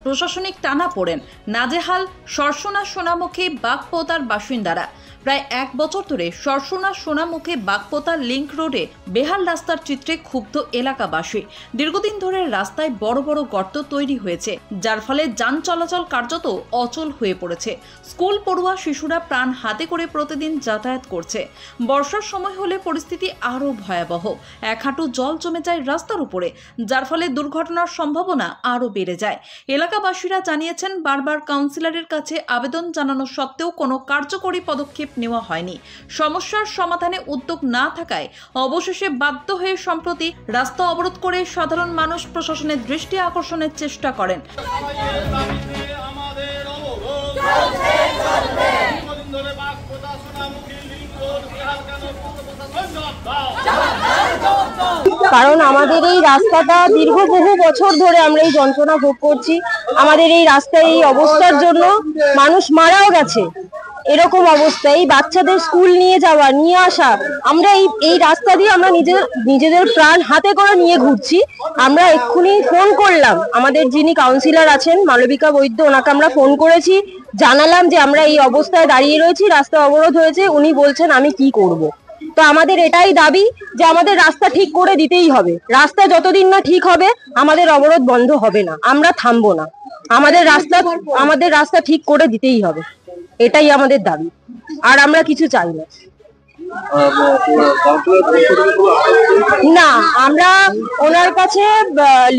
প্রশাসনিক টানাপোড়েন, নাজেহাল সরসোনা সোনামুখী বাগপোতার বাসিন্দারা। প্রায় 1 বছর ধরে সরসোনা সোনামুখী বাগপোতা লিংক রোডে বেহাল রাস্তার চিত্রে ক্ষুব্ধ এলাকাবাসী। দীর্ঘদিন ধরে রাস্তায় বড় বড় গর্ত তৈরি হয়েছে, যার ফলে যান চলাচল কার্যত অচল হয়ে পড়েছে। স্কুল পড়ুয়া শিশুরা প্রাণ হাতে করে প্রতিদিন যাতায়াত করছে। বর্ষার সময় হলে পরিস্থিতি আরও ভয়াবহ। 1 হাঁটু জল জমে যায় রাস্তার উপরে, যার ফলে দুর্ঘটনার সম্ভাবনা আরও বেড়ে যায়। এলাকাবাসীরা জানিয়েছেন, বারবার কাউন্সিলরের কাছে আবেদন জানানো সত্ত্বেও কোনো কার্যকরী পদক্ষেপ নেওয়া হয়নি। সমস্যার সমাধানে উদ্যোগ না থাকায় অবশেষে বাধ্য হয়ে সম্প্রতি রাস্তা অবরোধ করে সাধারণ মানুষ প্রশাসনের দৃষ্টি আকর্ষণের চেষ্টা করেন। কারণ আমাদের এই রাস্তাটা দীর্ঘ বহু বছর ধরে আমরা এই যন্ত্রণা ভোগ করছি। আমাদের এই রাস্তায় এই অবস্থার জন্য মানুষ মারাও গেছে। এরকম অবস্থায় বাচ্চাদের স্কুল নিয়ে যাওয়া নিয়ে আসা, আমরা এই রাস্তা দিয়ে আমরা নিজেদের প্রাণ হাতে করে নিয়ে ঘুরছি। আমরা এক্ষুনি ফোন করলাম, আমাদের যিনি কাউন্সিলর আছেন মালবিকা বৈদ্য, ওনাকে আমরা ফোন করেছি, জানালাম যে আমরা এই অবস্থায় দাঁড়িয়ে রয়েছি, রাস্তা অবরোধ হয়েছে। উনি বলছেন আমি কি করব। তো আমাদের এটাই দাবি যে আমাদের রাস্তা ঠিক করে দিতেই হবে। রাস্তা যতদিন না ঠিক হবে আমাদের অবরোধ বন্ধ হবে না, আমরা থামবো না। আমাদের রাস্তা ঠিক করে দিতেই হবে, এটাই আমাদের দাবি। আর আমরা কিছু চাই না। না, আমরা ওনার কাছে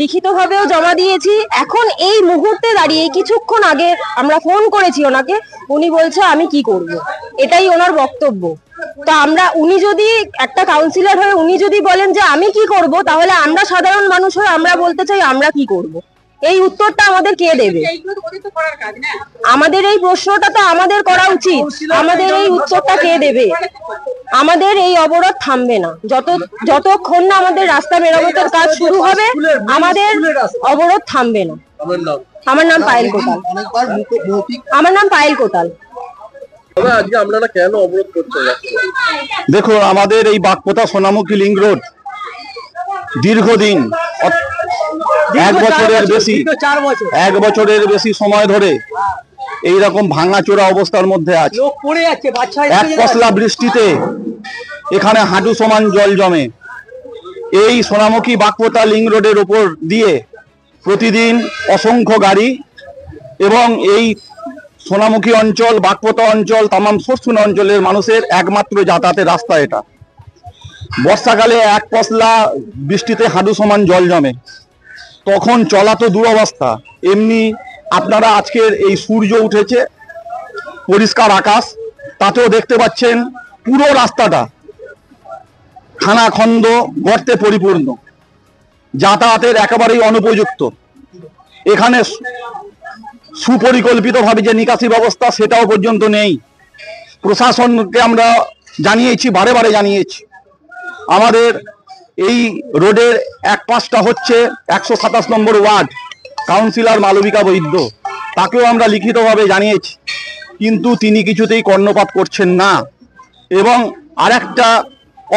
লিখিতভাবেও জমা দিয়েছি। এখন এই মুহূর্তে দাঁড়িয়ে কিছুক্ষণ আগে আমরা ফোন করেছি ওনাকে, উনি বলছে আমি কি করব। এটাই ওনার বক্তব্য। তো উনি যদি একটা কাউন্সিলর হয়ে উনি যদি বলেন যে আমি কি করব, তাহলে আমরা সাধারণ মানুষ হয়ে আমরা বলতে চাই আমরা কি করব। এই উত্তরটা আমাদের কে দেবে? আমাদের এই প্রশ্নটা তো আমাদের করা উচিত। আমাদের এই উত্তরটা কে দেবে? আমাদের এই অবরোধ থামবে না যতক্ষণ না আমাদের রাস্তা মেরামতের কাজ শুরু হবে। আমাদের অবরোধ থামবে না। আমার নাম পায়েল কোটাল। দেখো, আমাদের এই বাগপোতা সোনামুখী লিংক রোড দীর্ঘদিন 1 বছরের বেশি সময় ধরে এইরকম ভাঙাচোরা অবস্থার মধ্যে আছে। এক পশলা বৃষ্টিতে এখানে হাঁটু সমান জল জমে। এই সোনামুখী বাগপোতা লিংক রোডের উপর দিয়ে প্রতিদিন অসংখ্য গাড়ি এবং এই সোনামুখী অঞ্চল, বাগপোতা অঞ্চল, তামাম সরসোনা অঞ্চলের মানুষের একমাত্র যাতায়াতের রাস্তা এটা। বর্ষাকালে 1 পশলা বৃষ্টিতে হাঁটু সমান জল জমে, তখন চলা তো দুরবস্থা। এমনি আপনারা আজকের এই সূর্য উঠেছে, পরিষ্কার আকাশ, তাতেও দেখতে পাচ্ছেন পুরো রাস্তাটা খানাখন্দ গর্তে পরিপূর্ণ, যাতায়াতের একেবারেই অনুপযুক্ত। এখানে সুপরিকল্পিতভাবে যে নিকাশি ব্যবস্থা সেটাও পর্যন্ত নেই। প্রশাসনকে আমরা জানিয়েছি, বারে বারে জানিয়েছি। আমাদের এই রোডের এক পাশটা হচ্ছে 127 নম্বর ওয়ার্ড, কাউন্সিলর মালবিকা বৈদ্য, তাকেও আমরা লিখিতভাবে জানিয়েছি, কিন্তু তিনি কিছুতেই কর্ণপাত করছেন না। এবং আরেকটা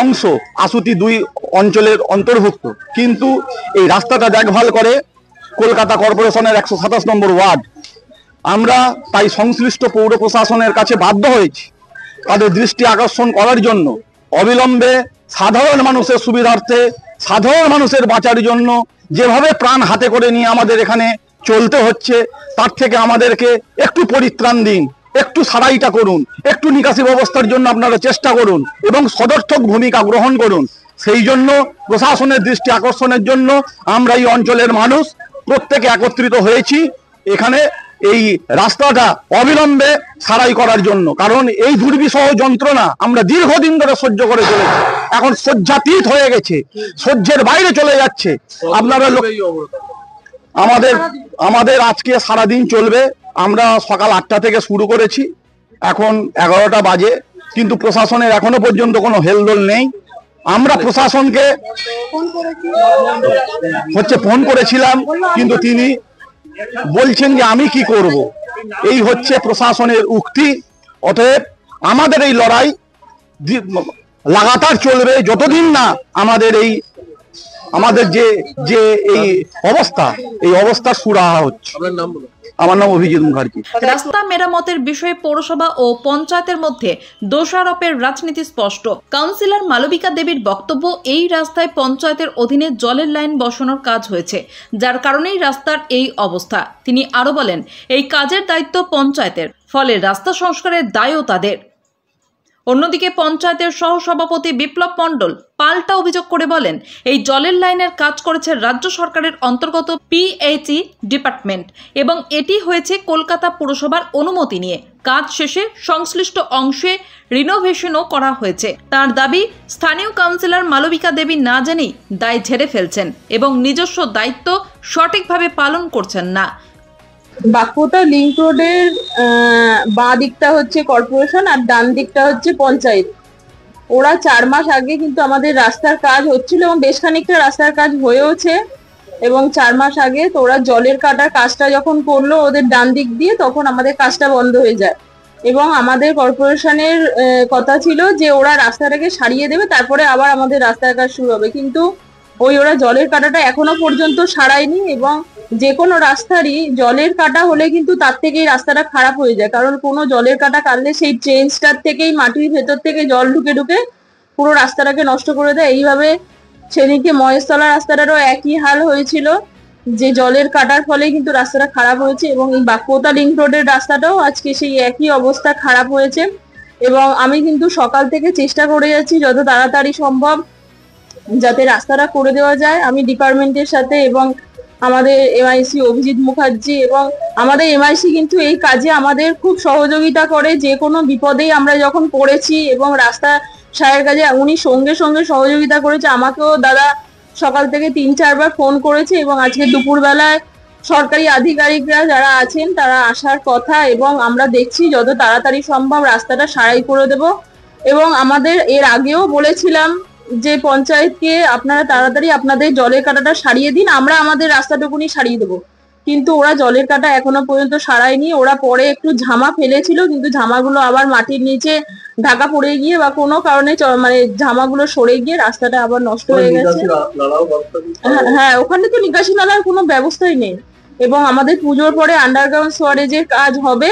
অংশ আশুতি 2 অঞ্চলের অন্তর্ভুক্ত, কিন্তু এই রাস্তাটা দেখভাল করে কলকাতা কর্পোরেশনের 127 নম্বর ওয়ার্ড। আমরা তাই সংশ্লিষ্ট পৌর প্রশাসনের কাছে বাধ্য হয়েছি তাদের দৃষ্টি আকর্ষণ করার জন্য, অবিলম্বে সাধারণ মানুষের সুবিধার্থে, সাধারণ মানুষের বাঁচার জন্য যেভাবে প্রাণ হাতে করে নিয়ে আমাদের এখানে চলতে হচ্ছে, তার থেকে আমাদেরকে একটু পরিত্রাণ দিন, একটু সারাইটা করুন, একটু নিকাশি ব্যবস্থার জন্য আপনারা চেষ্টা করুন এবং সদর্থক ভূমিকা গ্রহণ করুন। সেই জন্য প্রশাসনের দৃষ্টি আকর্ষণের জন্য আমরা এই অঞ্চলের মানুষ প্রত্যেকে একত্রিত হয়েছি এখানে এই রাস্তাটা অবিলম্বে সারাই করার জন্য। কারণ এই দুর্বিষহ যন্ত্রণা আমরা দীর্ঘদিন ধরে সহ্য করে চলেছি, এখন সহ্যাতীত হয়ে গেছে, সহ্যের বাইরে চলে যাচ্ছে। আপনারা আমাদের আজকে সারাদিন চলবে। আমরা সকাল 8টা থেকে শুরু করেছি, এখন 11টা বাজে, কিন্তু প্রশাসনের এখনো পর্যন্ত কোনো হেলদোল নেই। আমরা প্রশাসনকে ফোন করেছিলাম, কিন্তু তিনি বলছেন যে আমি কি করব। এই হচ্ছে প্রশাসনের উক্তি। অতএব আমাদের এই লড়াই লাগাতার চলবে যতদিন না আমাদের এই আমাদের যে যে এই অবস্থার সুরাহা হচ্ছে। আমার নাম অভিজিৎ মুখার্জি। রাস্তা মেরামতের বিষয়ে পৌরসভা ও পঞ্চায়েতের মধ্যে দোষারোপের রাজনীতি স্পষ্ট। কাউন্সিলর মালবিকা দেবীর বক্তব্য, এই রাস্তায় পঞ্চায়েতের অধীনে জলের লাইন বসানোর কাজ হয়েছে, যার কারণেই রাস্তার এই অবস্থা। তিনি আরো বলেন, এই কাজের দায়িত্ব পঞ্চায়েতের, ফলে রাস্তা সংস্কারের দায়ও তাদের। অন্যদিকে পঞ্চায়েতের সহসভাপতি বিপ্লব মণ্ডল পাল্টা অভিযোগ করে বলেন, এই জলের লাইনের কাজ করেছে রাজ্য সরকারের অন্তর্গত পিএইচই ডিপার্টমেন্ট এবং এটি হয়েছে কলকাতা পুরসভার অনুমতি নিয়ে। কাজ শেষে সংশ্লিষ্ট অংশে রিনোভেশনও করা হয়েছে। তার দাবি, স্থানীয় কাউন্সিলর মালবিকা দেবী না জেনেই দায় ঝেড়ে ফেলছেন এবং নিজস্ব দায়িত্ব সঠিকভাবে পালন করছেন না। বাগপোতা লিংক রোডের বাঁ দিকটা হচ্ছে কর্পোরেশন আর ডান দিকটা হচ্ছে পঞ্চায়েত। ওরা 4 মাস আগে কিন্তু আমাদের রাস্তার কাজ হচ্ছিল এবং বেশ খানিকটা রাস্তার কাজ হয়েওছে, এবং 4 মাস আগে তো ওরা জলের কাটার কাজটা যখন করলো ওদের ডান দিক দিয়ে, তখন আমাদের কাজটা বন্ধ হয়ে যায় এবং আমাদের কর্পোরেশনের কথা ছিল যে ওরা রাস্তাটাকে সারিয়ে দেবে, তারপরে আবার আমাদের রাস্তার কাজ শুরু হবে। কিন্তু ওরা জলের কাটাটা এখনো পর্যন্ত সারায়নি এবং যে কোনো রাস্তারই জলের কাটা হলে কিন্তু তার থেকেই রাস্তাটা খারাপ হয়ে যায়, কারণ কোনো জলের কাটা কাটলে সেই ট্রেনস্টার থেকেই মাটির ভেতর থেকে জল ঢুকে ঢুকে পুরো রাস্তাটাকে নষ্ট করে দেয়। এইভাবে সেদিকে মহেশতলা রাস্তাটারও একই হাল হয়েছিল, যে জলের কাটার ফলে কিন্তু রাস্তাটা খারাপ হয়েছে, এবং এই বাগপোতা লিংক রোডের রাস্তাটাও আজকে সেই একই অবস্থা খারাপ হয়েছে। এবং আমি কিন্তু সকাল থেকে চেষ্টা করে যাচ্ছি যত তাড়াতাড়ি সম্ভব যাতে রাস্তাটা করে দেওয়া যায়। আমি ডিপার্টমেন্টের সাথে এবং আমাদের এমআইসি অভিজিৎ মুখার্জি এবং আমাদের এমআইসি কিন্তু এই কাজে আমাদের খুব সহযোগিতা করে। যে কোনো বিপদেই আমরা যখন পড়েছি এবং রাস্তা সারের কাজে উনি সঙ্গে সঙ্গে সহযোগিতা করেছে। আমাকেও দাদা সকাল থেকে 3-4 বার ফোন করেছে এবং আজকে দুপুরবেলায় সরকারি আধিকারিকরা যারা আছেন তারা আসার কথা, এবং আমরা দেখছি যত তাড়াতাড়ি সম্ভব রাস্তাটা সারাই করে দেব। এবং আমাদের এর আগেও বলেছিলাম যে পঞ্চায়েতকে আপনারা তাড়াতাড়ি আপনাদের জলের কাটাটা সারিয়ে দিন, আমরা আমাদের রাস্তাটুকুনি সারিয়ে দেবো। কিন্তু ওরা জলের কাটা এখনো পর্যন্ত সারায়নি। ওরা পরে একটু ঝামা ফেলেছিল, কিন্তু ঝামাগুলো আবার মাটির নিচে ঢাকা পড়ে গিয়ে বা কোনো কারণে মানে ঝামাগুলো সরে গিয়ে রাস্তাটা আবার নষ্ট হয়ে গেছে। হ্যাঁ, ওখানে তো নিকাশি নালার কোনো ব্যবস্থাই নেই। এবং আমাদের পুজোর পরে আন্ডারগ্রাউন্ড সোয়ারেজের কাজ হবে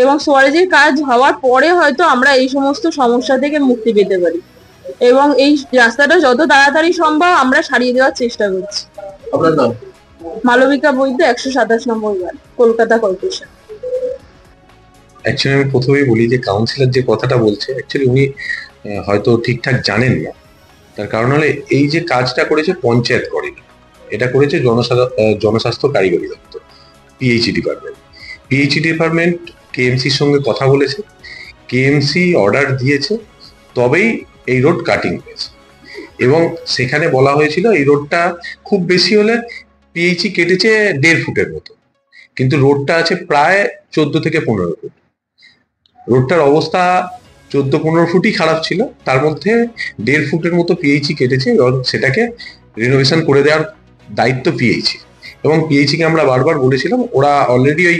এবং সোয়ারেজের কাজ হওয়ার পরে হয়তো আমরা এই সমস্ত সমস্যা থেকে মুক্তি পেতে পারি, এবং এই রাস্তাটা যত তাড়াতাড়ি সম্ভব আমরা সারিয়ে দেওয়ার চেষ্টা করছি। মালবিকা বৈদ্য, 127 নম্বর ওয়ার্ড, কলকাতা কর্পোরেশন। অ্যাকচুয়ালি আমি প্রথমেই বলি যে কাউন্সিলর যে কথাটা বলছে অ্যাকচুয়ালি উনি হয়তো ঠিকঠাক জানেন না। তার কারণ হলে এই যে কাজটা করেছে পঞ্চায়েত করেনি, এটা করেছে জনস্বাস্থ্য কারিগরি দপ্তর, পিএইচই ডিপার্টমেন্ট। পিএইচই ডিপার্টমেন্ট কেএমসির সঙ্গে কথা বলেছে, কেএমসি অর্ডার দিয়েছে, তবেই এই রোড কাটিং হয়েছে। এবং সেখানে বলা হয়েছিল এই রোডটা খুব বেশি হলে পিএইচই কেটেছে 1.5 ফুটের মতো, কিন্তু রোডটা আছে প্রায় 14 থেকে 15 ফুট। রোডটার অবস্থা 14-15 ফুটই খারাপ ছিল, তার মধ্যে 1.5 ফুটের মতো পিএইচই কেটেছে এবং সেটাকে রিনোভেশন করে দেওয়ার দায়িত্ব পিএইচই। এবং পিএইচিকে আমরা বারবার বলেছিলাম, ওরা অলরেডি ওই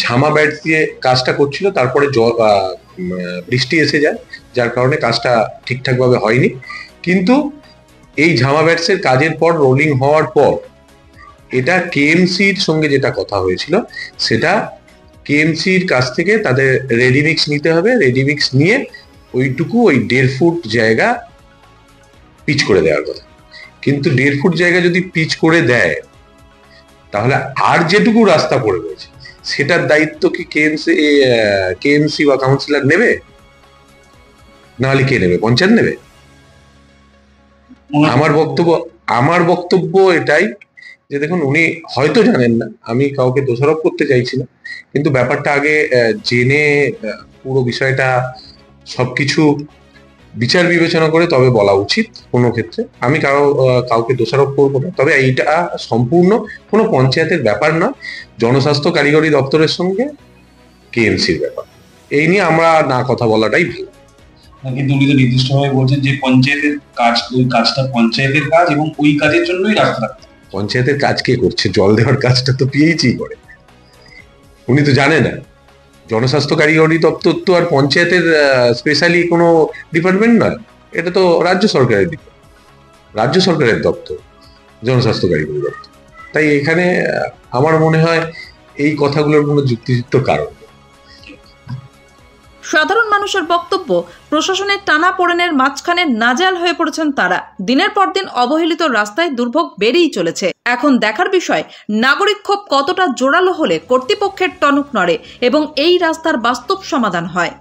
ঝামা ব্যাট দিয়ে কাজটা করছিল, তারপরে বৃষ্টি এসে যায় যার কারণে কাজটা ঠিকঠাকভাবে হয়নি। কিন্তু এই ঝামা ব্যাটসের কাজের পর রোলিং হওয়ার পর এটা কেএমসির সঙ্গে যেটা কথা হয়েছিল সেটা কেএমসির কাছ থেকে তাদের রেডিমিক্স নিতে হবে, রেডিমিক্স নিয়ে ওইটুকু ওই 1.5 ফুট জায়গা পিচ করে দেওয়ার কথা। কিন্তু 1.5 ফুট জায়গা যদি পিচ করে দেয় তাহলে আর যেটুকু রাস্তা পড়ে রয়েছে সেটার দায়িত্ব কি কেএমসি বা কাউন্সিলর নেবে? নাহলে কে নেবে? পঞ্চায়েত নেবে? আমার বক্তব্য এটাই যে দেখুন, উনি হয়তো জানেন না, আমি কাউকে দোষারোপ করতে চাইছি না, কিন্তু ব্যাপারটা আগে জেনে পুরো বিষয়টা সবকিছু বিচার বিবেচনা করে তবে বলা উচিত। কোনো ক্ষেত্রে আমি কাউকে দোষারোপ করবো না, তবে এইটা সম্পূর্ণ কোনো পঞ্চায়েতের ব্যাপার নয়, জনস্বাস্থ্য কারিগরি দপ্তরের সঙ্গে কেএমসির ব্যাপার। এই নিয়ে আমরা না কথা বলাটাই ভালো। কিন্তু উনি তো নির্দিষ্টভাবে বলছেন যে পঞ্চায়েতের কাজ, ওই কাজটা পঞ্চায়েতের কাজ এবং ওই কাজের জন্যই রাস্তা। পঞ্চায়েতের কাজ কে করছে? জল দেওয়ার কাজটা তো পিএইচই করে। উনি তো জানে না, জনস্বাস্থ্য কারিগরি দপ্তর তো আর পঞ্চায়েতের স্পেশালি কোনো ডিপার্টমেন্ট নয়, এটা তো রাজ্য সরকারের ডিপার্টমেন্ট। রাজ্য সরকারের দপ্তর, জনস্বাস্থ্য কারিগরি দপ্তর। তাই এখানে আমার মনে হয় এই কথাগুলোর কোনো যুক্তিযুক্ত কারণ নেই। সাধারণ মানুষের বক্তব্য, প্রশাসনের টানাপোড়েনের মাঝখানে নাজেহাল হয়ে পড়েছেন তারা। দিনের পর দিন অবহেলিত রাস্তায় দুর্ভোগ বেড়েই চলেছে। এখন দেখার বিষয়, নাগরিক ক্ষোভ কতটা জোরালো হলে কর্তৃপক্ষের টনক নড়ে এবং এই রাস্তার বাস্তব সমাধান হয়।